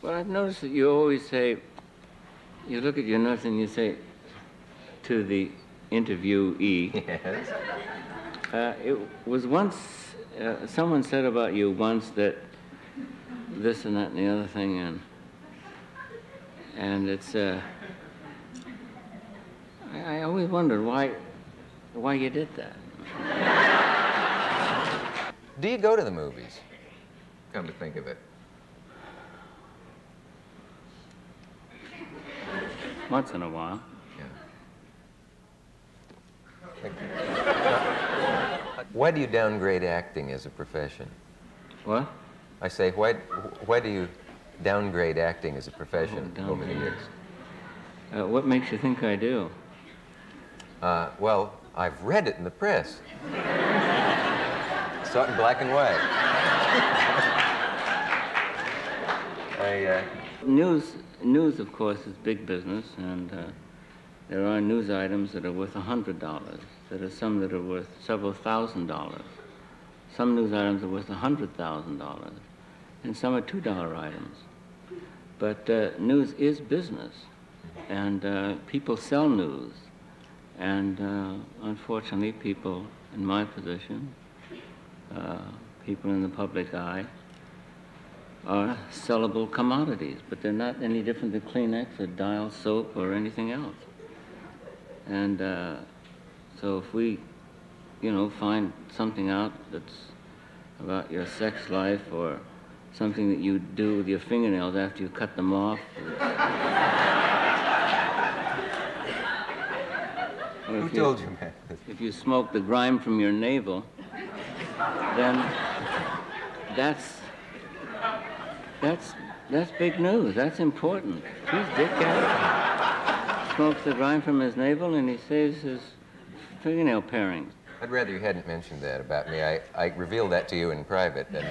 Well, I've noticed that you always say, you look at your notes and you say to the interviewee. Yes. It was once, someone said about you once that this and that and the other thing, and it's, I always wondered why you did that. Do you go to the movies? Come to think of it. Once in a while. Yeah. Why do you downgrade acting as a profession? What? I say, why do you downgrade acting as a profession over the years? What makes you think I do? Well, I've read it in the press. Saw it in black and white. News, of course, is big business, and there are news items that are worth $100. There are some that are worth several $1,000s. Some news items are worth $100,000, and some are $2 items. But news is business, and people sell news. And unfortunately, people in my position, people in the public eye, are sellable commodities, but they're not any different than Kleenex or Dial soap or anything else. And so if we, find something out that's about your sex life or something that you do with your fingernails after you cut them off, who told you, man? If you smoke the grime from your navel, then that's big news. That's important. He's Dick Gallagher. Smokes the grime from his navel and he saves his fingernail parings. I'd rather you hadn't mentioned that about me. I revealed that to you in private. And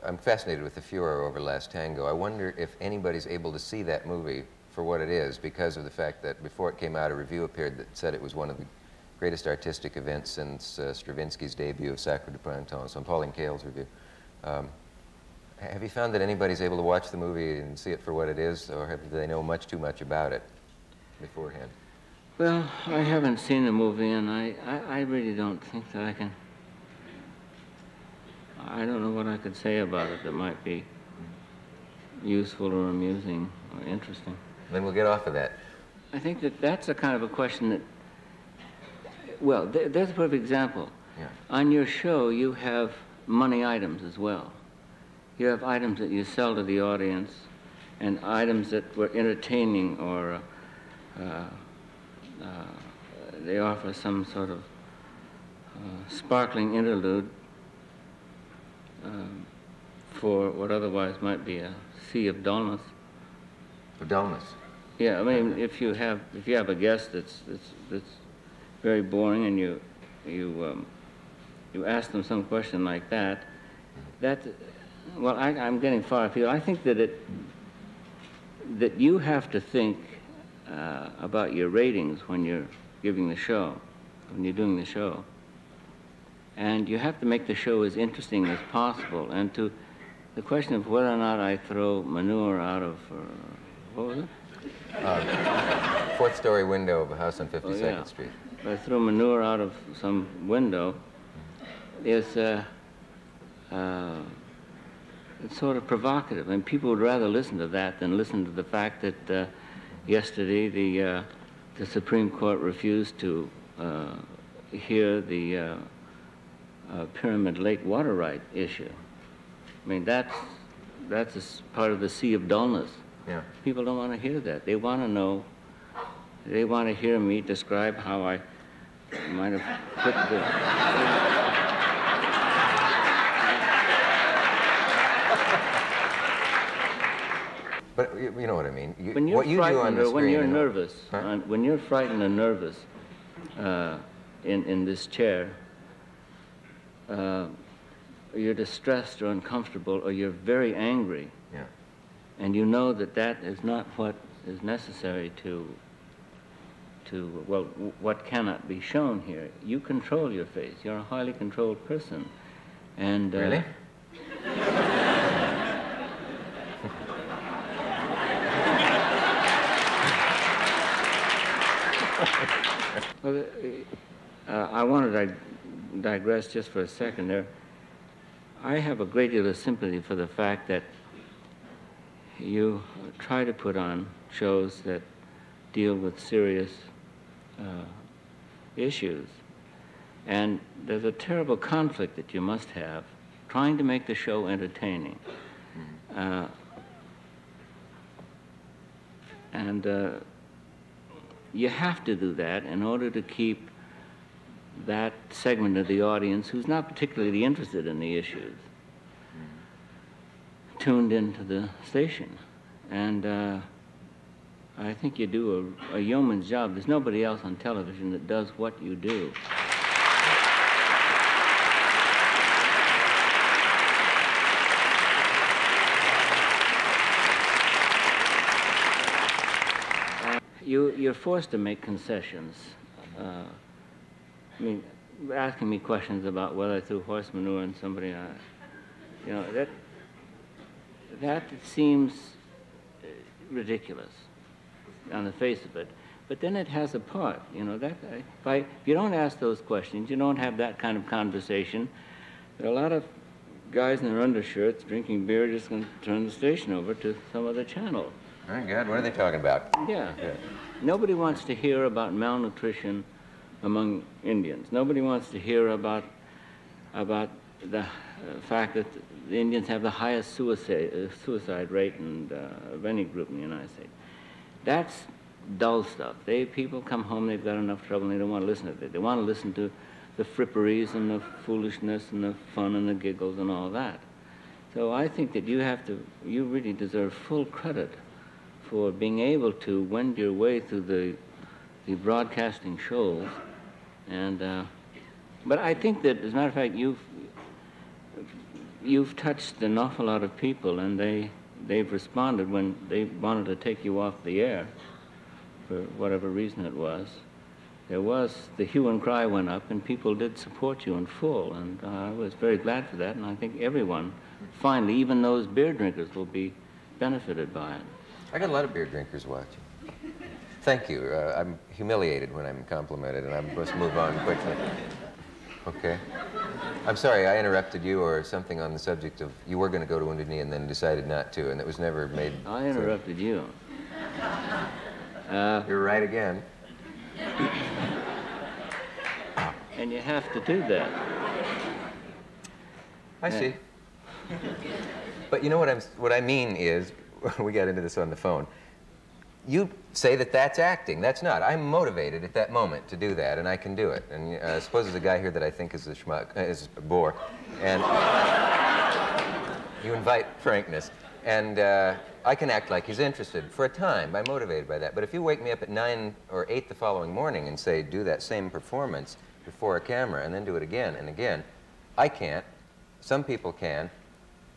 I'm fascinated with the furor over Last Tango. I wonder if anybody's able to see that movie for what it is, because of the fact that before it came out, a review appeared that said it was one of the greatest artistic events since Stravinsky's debut of Sacre du Printemps, on Pauline Kael's review. Have you found that anybody's able to watch the movie and see it for what it is, or do they know much too much about it beforehand? Well, I haven't seen the movie, and I really don't think that I can. I don't know what I could say about it that might be useful or amusing or interesting. Then we'll get off of that. I think that that's a kind of a question that, well, there's a perfect example. Yeah. On your show, you have money items as well. You have items that you sell to the audience and items that were entertaining or they offer some sort of sparkling interlude for what otherwise might be a sea of dullness. For dullness? Yeah, I mean, if you have a guest that's very boring and you ask them some question like that, well, I'm getting far afield. I think that you have to think about your ratings when you're giving the show, when you're doing the show. And you have to make the show as interesting as possible. And to the question of whether or not I throw manure out of, what was it? Fourth-story window of a house on 52nd yeah. Street. If I throw manure out of some window, it's sort of provocative. And people would rather listen to that than listen to the fact that yesterday the Supreme Court refused to hear the Pyramid Lake water right issue. I mean, that's part of the sea of dullness. Yeah. People don't want to hear that. They want to know, they want to hear me describe how I might have put the... But you know what I mean. When you're frightened or when you're nervous, huh? When you're frightened or nervous in this chair, you're distressed or uncomfortable or you're very angry. Yeah. And you know that that is not what is necessary well, what cannot be shown here. You control your face. You're a highly controlled person. And really? Well, I wanted to digress just for a second there. I have a great deal of sympathy for the fact that you try to put on shows that deal with serious issues. And there's a terrible conflict that you must have trying to make the show entertaining. You have to do that in order to keep that segment of the audience who's not particularly interested in the issues tuned into the station. And I think you do a yeoman's job. There's nobody else on television that does what you do. You're forced to make concessions. I mean, asking me questions about whether I threw horse manure on somebody, you know, that seems ridiculous on the face of it. But then it has a part, you know. If you don't ask those questions, you don't have that kind of conversation. There are a lot of guys in their undershirts drinking beer just going to turn the station over to some other channel. My God, what are they talking about? Yeah. Nobody wants to hear about malnutrition among Indians. Nobody wants to hear about the fact that the Indians have the highest suicide rate of any group in the United States. That's dull stuff. People come home, they've got enough trouble, and they don't want to listen to it. They want to listen to the fripperies and the foolishness and the fun and the giggles and all that. So I think that you really deserve full credit for being able to wend your way through the broadcasting shows. But I think that, as a matter of fact, you've touched an awful lot of people, and they've responded when they wanted to take you off the air, for whatever reason it was. The hue and cry went up, and people did support you in full, and I was very glad for that, and I think everyone, finally, even those beer drinkers, will be benefited by it. I got a lot of beer drinkers watching. Thank you. I'm humiliated when I'm complimented, and I must move on quickly. Okay. I'm sorry, I interrupted you or something on the subject of you were going to go to Wounded Knee and then decided not to, and it was never made. I interrupted you. You're right again. And you have to do that. I see. But you know what I mean is, we got into this on the phone. You say that that's acting. That's not. I'm motivated at that moment to do that, and I can do it. And suppose there's a guy here that I think is a schmuck, is a bore, and you invite frankness, and I can act like he's interested for a time. I'm motivated by that. But if you wake me up at 9 or 8 the following morning and say, do that same performance before a camera, and then do it again and again, I can't. Some people can.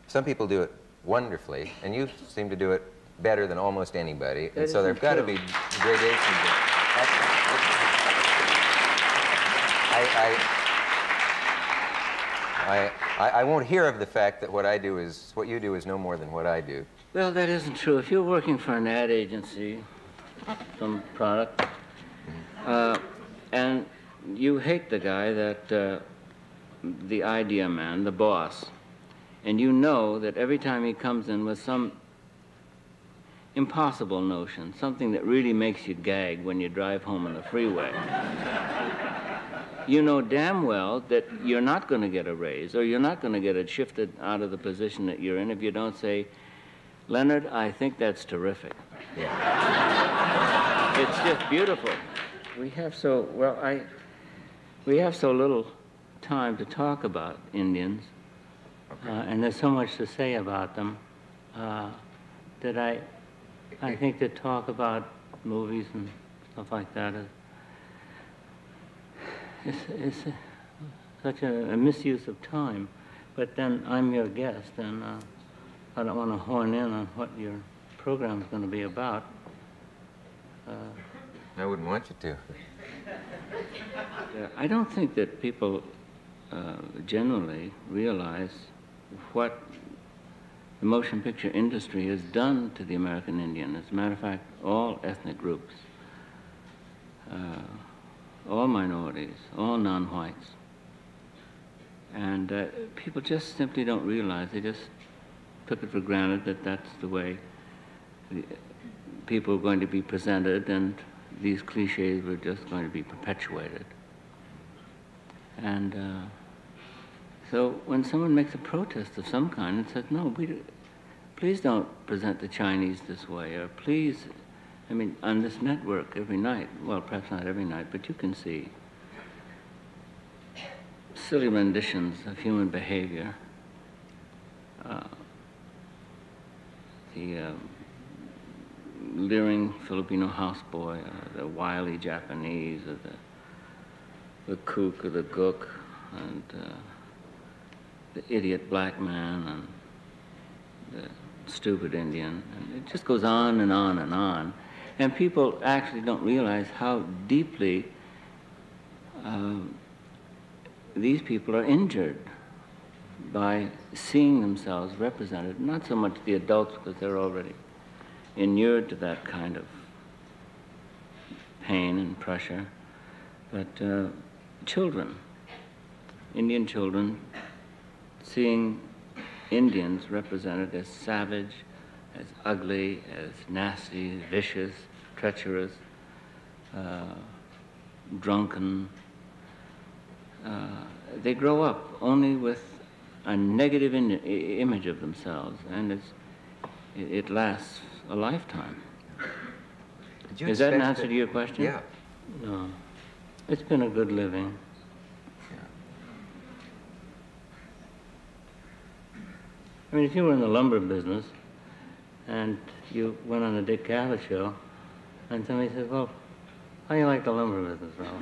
Some people do it wonderfully, and you seem to do it better than almost anybody, and so there've got to be gradations. I won't hear of the fact that what you do is no more than what I do. Well, that isn't true. If you're working for an ad agency, some product, and you hate the guy that, the idea man, the boss, and you know that every time he comes in with some impossible notion, something that really makes you gag when you drive home on the freeway, you know damn well that you're not going to get a raise, or you're not going to get it shifted out of the position that you're in if you don't say, Leonard, I think that's terrific. Yeah. It's just beautiful. We have so little time to talk about Indians, and there's so much to say about them, that I think to talk about movies and stuff like that is such a misuse of time. But then I'm your guest, and I don't want to horn in on what your program's going to be about. I wouldn't want you to. I don't think that people generally realize what the motion picture industry has done to the American Indian. As a matter of fact, all ethnic groups. all minorities, all non-whites. And people just simply don't realize, they just took it for granted that that's the way people are going to be presented, and these cliches were just going to be perpetuated. And so when someone makes a protest of some kind and says, no, please don't present the Chinese this way, or please, I mean, on this network every night, well, perhaps not every night, but you can see silly renditions of human behavior. The leering Filipino houseboy, the wily Japanese, or the kook or the gook, and the idiot black man, and the stupid Indian, and it just goes on and on and on. And people actually don't realize how deeply these people are injured by seeing themselves represented, not so much the adults because they're already inured to that kind of pain and pressure, but children, Indian children, seeing Indians represented as savage, as ugly, as nasty, vicious, treacherous, drunken. They grow up only with a negative image of themselves, and it lasts a lifetime. Is that an answer to your question? Yeah. No. It's been a good living. Yeah. I mean, if you were in the lumber business and you went on the Dick Cavett show and somebody said, well, how do you like the lumber business, Ralph?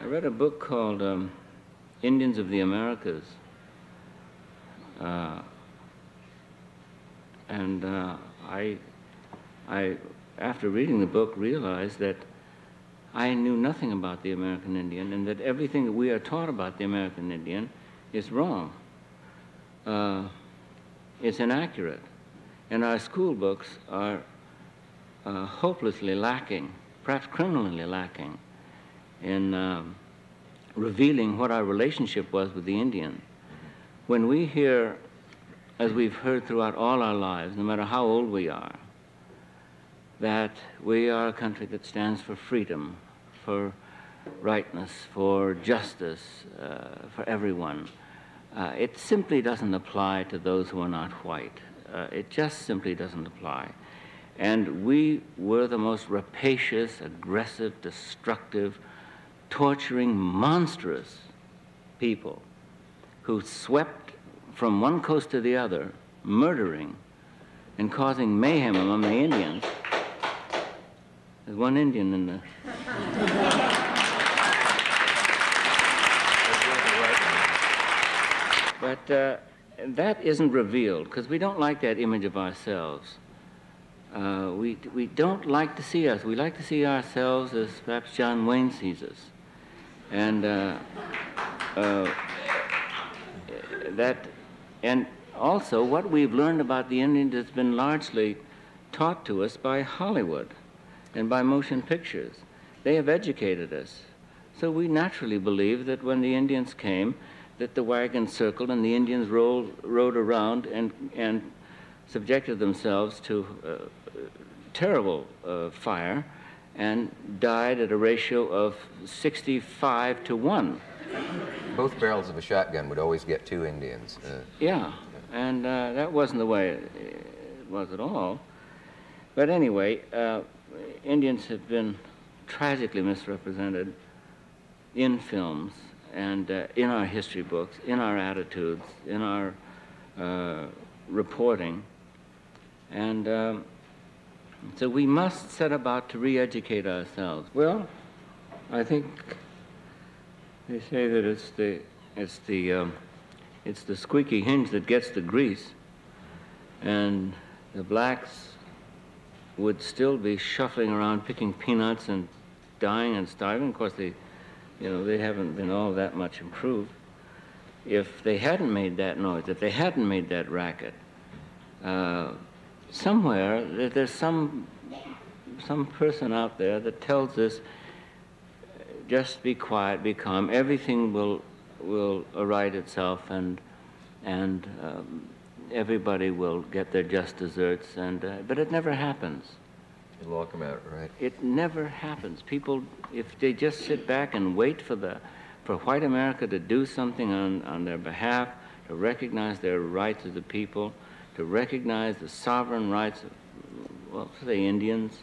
I read a book called Indians of the Americas. And I, after reading the book, realized that I knew nothing about the American Indian, and that everything that we are taught about the American Indian is wrong. It's inaccurate. And our school books are hopelessly lacking, perhaps criminally lacking, in revealing what our relationship was with the Indian. When we hear, as we've heard throughout all our lives, no matter how old we are, that we are a country that stands for freedom, for rightness, for justice, for everyone, it simply doesn't apply to those who are not white. It just simply doesn't apply. And we were the most rapacious, aggressive, destructive, torturing, monstrous people who swept from one coast to the other, murdering and causing mayhem among the Indians. There's one Indian in the... But that isn't revealed, because we don't like that image of ourselves. We don't like to see us. We like to see ourselves as perhaps John Wayne sees us. And and also what we've learned about the Indians has been largely taught to us by Hollywood and by motion pictures. They have educated us. So we naturally believe that when the Indians came, that the wagons circled and the Indians rode around and subjected themselves to terrible fire and died at a ratio of 65 to 1. Both barrels of a shotgun would always get 2 Indians. Yeah, and that wasn't the way it was at all. But anyway, Indians have been tragically misrepresented in films and in our history books, in our attitudes, in our reporting. And so we must set about to re-educate ourselves. Well, I think they say that it's the squeaky hinge that gets the grease, and the blacks would still be shuffling around picking peanuts and dying and starving. Of course, they haven't been all that much improved. If they hadn't made that noise, if they hadn't made that racket, somewhere there's some some person out there that tells us, just be quiet, be calm, everything will right itself, and everybody will get their just desserts, but it never happens. It'll all come out right. It never happens. People, if they just sit back and wait for white America to do something on their behalf, to recognize their rights as a people, to recognize the sovereign rights of, well, say Indians,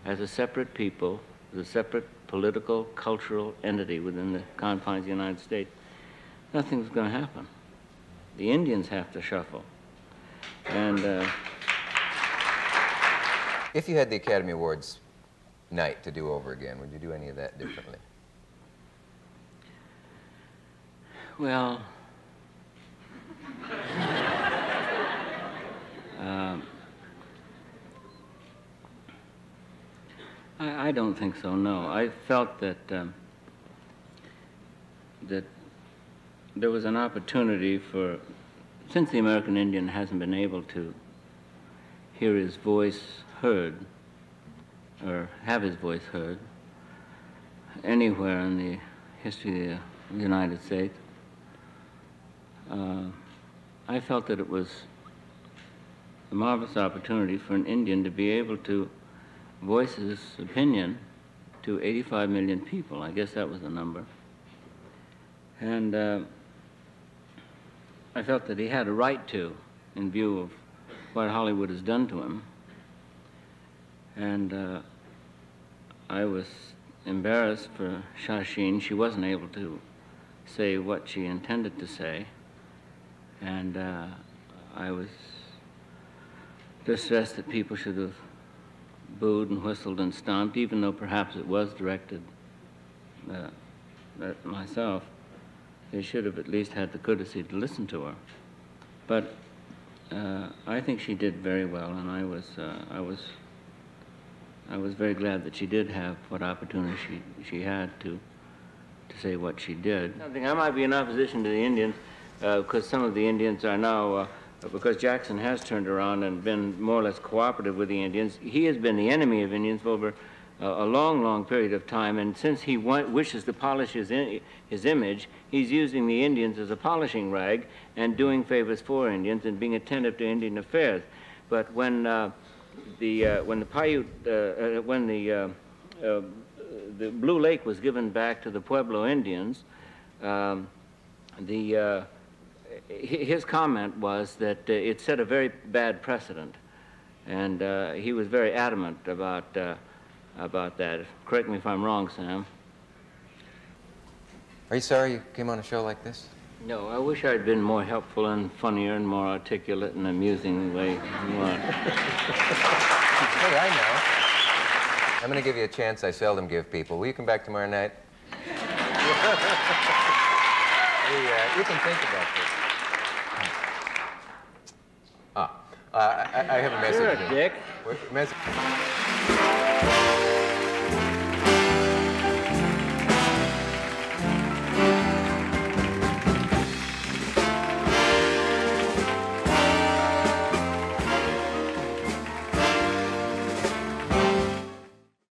as a separate people, as a separate political, cultural entity within the confines of the United States, nothing's going to happen. The Indians have to shuffle. And if you had the Academy Awards night to do over again, would you do any of that differently? Well, I don't think so, no. I felt that that there was an opportunity for, since the American Indian hasn't been able to hear his voice heard, or have his voice heard, anywhere in the history of the United States, I felt that it was a marvelous opportunity for an Indian to be able to voice his opinion to 85 million people. I guess that was the number. And I felt that he had a right to, in view of what Hollywood has done to him. And I was embarrassed for Shasheen. She wasn't able to say what she intended to say. And I was distressed that people should have booed and whistled and stomped, even though perhaps it was directed at myself. They should have at least had the courtesy to listen to her. But I think she did very well, and I was very glad that she did have what opportunity she had to say what she did. I think I might be in opposition to the Indians, because some of the Indians are now, because Jackson has turned around and been more or less cooperative with the Indians. He has been the enemy of Indians for over a long, long period of time, and since he wishes to polish his image, he's using the Indians as a polishing rag and doing favors for Indians and being attentive to Indian affairs. But when the Blue Lake was given back to the Pueblo Indians, his comment was that it set a very bad precedent, and he was very adamant about that. Correct me if I'm wrong, Sam. Are you sorry you came on a show like this? No, I wish I'd been more helpful and funnier and more articulate and amusing the way you are. Hey, I know. I'm going to give you a chance I seldom give people. Will you come back tomorrow night? You can think about this. I have a message. You're a dick. Message.